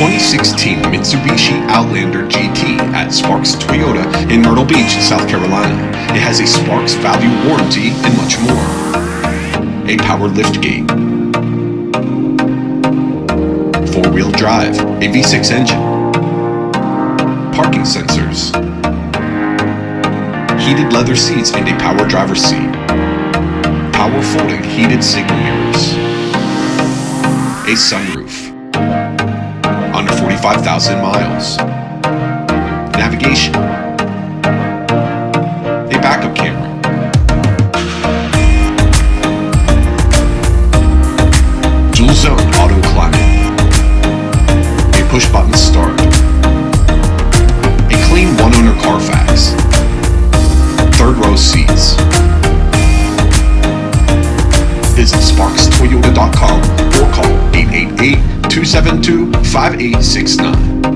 2016 Mitsubishi Outlander GT at Sparks Toyota in Myrtle Beach, South Carolina. It has a Sparks value warranty and much more. A power liftgate, 4-wheel drive, a V6 engine, parking sensors, heated leather seats and a power driver's seat, power folding heated signal mirrors, a sunroof, under 45,000 miles, navigation, a backup camera, dual zone auto climate, a push button start, a clean one owner CARFAX, 3rd row seats. Visit sparkstoyota.com or call 888-272-5869.